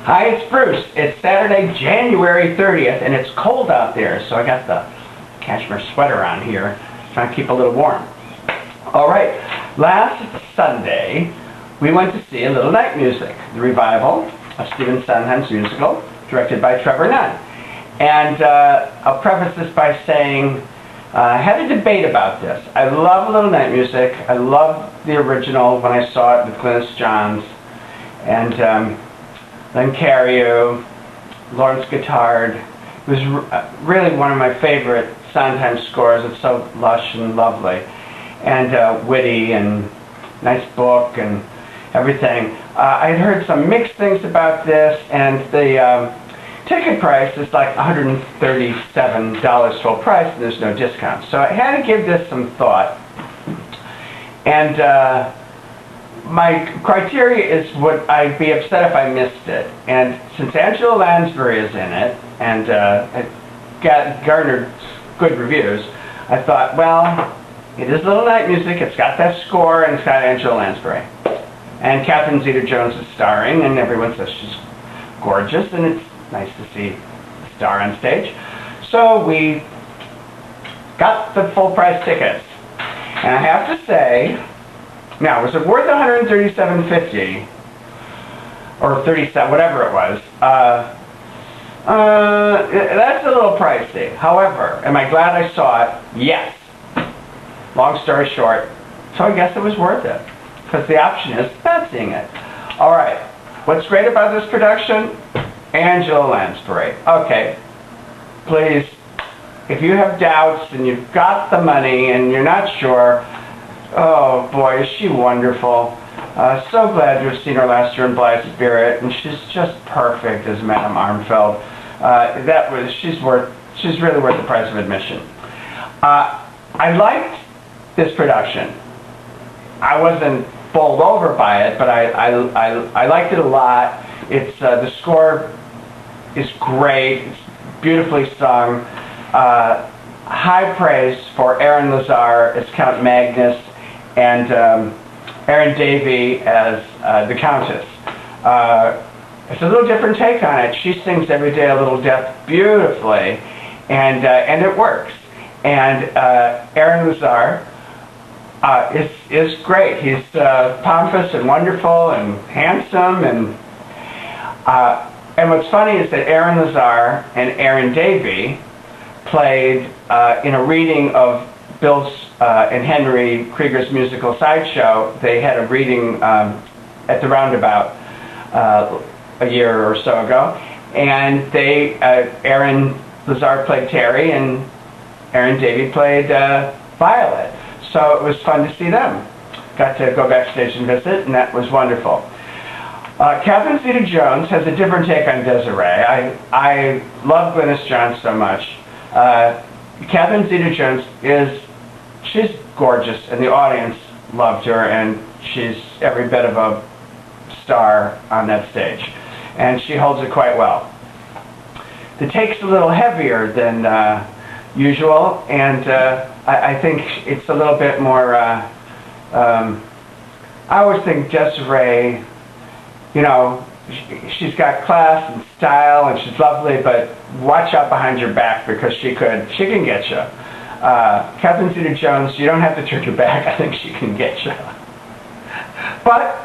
Hi, it's Bruce. It's Saturday, January 30th, and it's cold out there, so I got the cashmere sweater on here, trying to keep a little warm. All right, last Sunday, we went to see A Little Night Music, the revival of Stephen Sondheim's musical, directed by Trevor Nunn. And I'll preface this by saying, I had a debate about this. I love A Little Night Music. I love the original when I saw it with Glynis Johns, and Len Cariou, Lawrence Guittard. It was really one of my favorite Sondheim scores. It's so lush and lovely, and witty, and nice book, and everything. I'd heard some mixed things about this, and the ticket price is like $137 full price, and there's no discount. So I had to give this some thought. And my criteria is, would I be upset if I missed it? And since Angela Lansbury is in it, and it garnered good reviews, I thought, well, it is Little Night Music, it's got that score, and it's got Angela Lansbury. And Catherine Zeta-Jones is starring, and everyone says she's gorgeous, and it's nice to see a star on stage. So we got the full price tickets. And I have to say, now, was it worth $137.50 or 37, whatever it was? That's a little pricey. However, am I glad I saw it? Yes. Long story short, so I guess it was worth it, because the option is not seeing it. All right. What's great about this production? Angela Lansbury. Okay. Please, if you have doubts and you've got the money and you're not sure, oh boy, is she wonderful. So glad to have seen her last year in Blithe Spirit, and she's just perfect as Madame Armfeld. She's really worth the price of admission. I liked this production. I wasn't bowled over by it, but I liked it a lot. It's the score is great. It's beautifully sung. High praise for Aaron Lazar as Count Magnus, and Erin Davie as the Countess. It's a little different take on it. She sings Every Day a Little Death beautifully, and it works. And Aaron Lazar is great. He's pompous and wonderful and handsome, and what's funny is that Aaron Lazar and Erin Davie played in a reading of Bill's and Henry Krieger's musical Sideshow. They had a reading at the Roundabout a year or so ago, and Aaron Lazar played Terry, and Erin Davie played Violet. So it was fun to see them. Got to go backstage and visit, and that was wonderful. Catherine Zeta-Jones has a different take on Desiree. I love Glynis Johns so much. Catherine Zeta-Jones she's gorgeous, and the audience loved her, and she's every bit of a star on that stage. And she holds it quite well. The take's a little heavier than usual, and I think it's a little bit more, I always think Desiree, she's got class and style, and she's lovely, but watch out behind your back, because she can get you. Catherine Zeta-Jones, you don't have to turn your back. I think she can get you. But,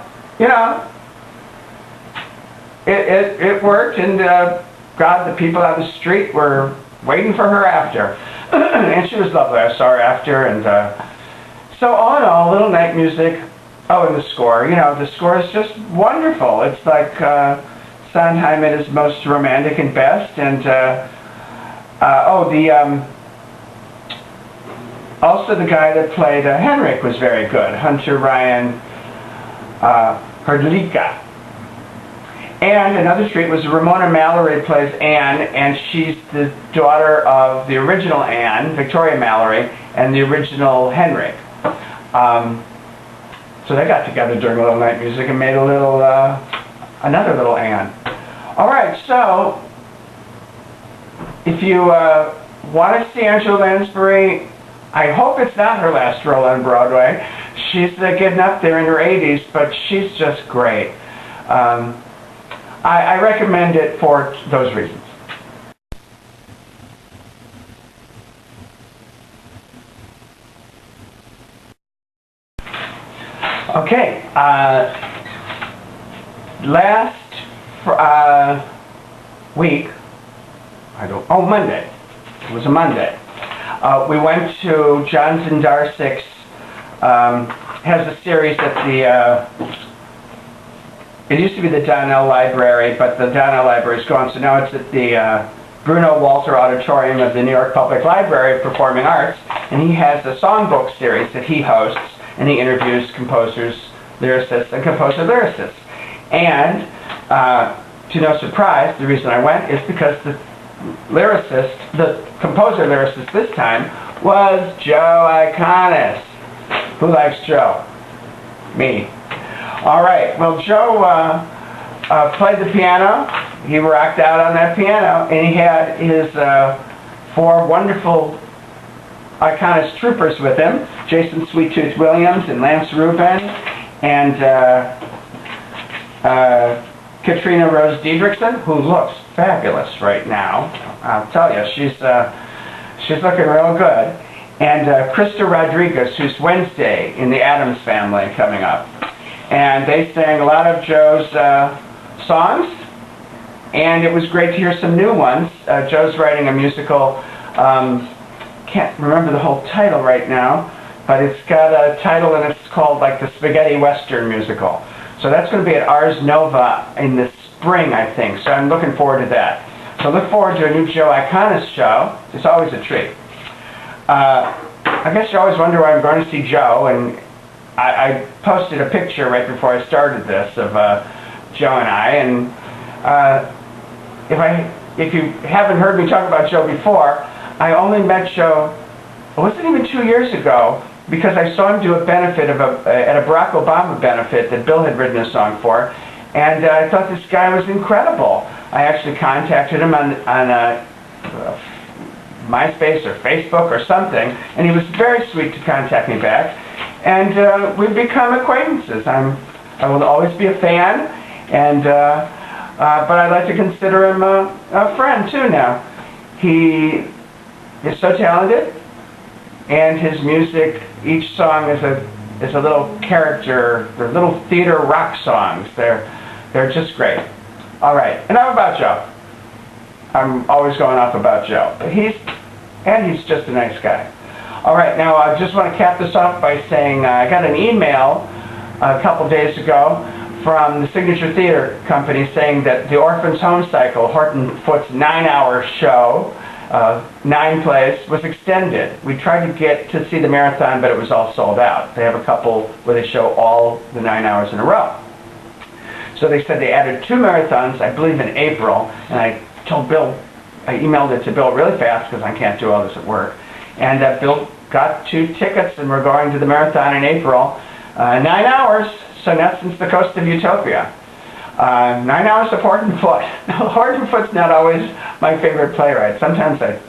it worked, and God, the people on the street were waiting for her after. And she was lovely. I saw her after, and so all in all, Little Night Music. Oh, and the score. The score is just wonderful. It's like Sondheim at his most romantic and best, and also the guy that played Henrik was very good, Hunter Ryan Hrdlicka. And another treat was Ramona Mallory plays Anne, and she's the daughter of the original Anne, Victoria Mallory, and the original Henrik. So they got together during Little Night Music and made another little Anne. All right, so if you want to see Angela Lansbury, I hope it's not her last role on Broadway. She's getting up there in her 80s, but she's just great. I recommend it for those reasons. Okay, last week, Monday, it was a Monday, we went to Jonathan Darsick's, has a series at the, it used to be the Donnell Library, but the Donnell Library is gone, so now it's at the Bruno Walter Auditorium of the New York Public Library of Performing Arts, and he has a songbook series that he hosts, and he interviews composers, lyricists, and composer-lyricists. And, to no surprise, the reason I went is because the composer-lyricist this time was Joe ICONIS. Who likes Joe? Me. All right, well, Joe played the piano. He rocked out on that piano, and he had his 4 wonderful ICONIS troopers with him, Jason Sweet Tooth Williams and Lance Rubin and Katrina Rose Diedrichsen, who looks fabulous right now. I'll tell you, she's looking real good. And Krista Rodriguez, who's Wednesday in the Addams Family coming up. And they sang a lot of Joe's songs, and it was great to hear some new ones. Joe's writing a musical, can't remember the whole title right now, but it's got a title and it's called like the Spaghetti Western Musical. So that's going to be at Ars Nova in the spring, I think. So I'm looking forward to that. So look forward to a new Joe ICONIS show. It's always a treat. I guess you always wonder why I'm going to see Joe, and I posted a picture right before I started this of Joe and I, and if you haven't heard me talk about Joe before, I only met Joe, it wasn't even 2 years ago, because I saw him do a benefit at a Barack Obama benefit that Bill had written a song for, and I thought this guy was incredible. I actually contacted him on MySpace or Facebook or something, and he was very sweet to contact me back, and we've become acquaintances. I will always be a fan, and but I'd like to consider him a friend too now. He is so talented, and his music, each song is a little character. They're little theater rock songs. They're just great. All right, enough about Joe. I'm always going off about Joe. He's just a nice guy. All right, now I just want to cap this off by saying I got an email a couple days ago from the Signature Theater Company saying that the Orphan's Home Cycle, Horton Foote's 9-hour show, 9 plays, was extended. We tried to get to see the marathon, but it was all sold out. They have a couple where they show all the 9 hours in a row. So they said they added 2 marathons, I believe in April, and I told Bill, I emailed it to Bill really fast because I can't do all this at work. And Bill got 2 tickets, and we're going to the marathon in April. 9 hours, so that's since the Coast of Utopia. 9 hours of Horton Foote. Now, Horton Foote's not always my favorite playwright. Sometimes I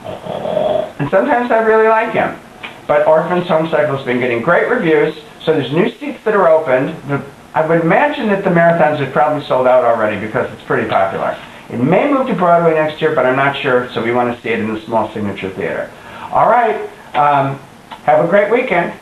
really like him. But Orphan's Home Cycle's been getting great reviews, so there's new seats that are opened. I would imagine that the marathons have probably sold out already because it's pretty popular. It may move to Broadway next year, but I'm not sure, so we want to see it in the small Signature Theater. All right, have a great weekend.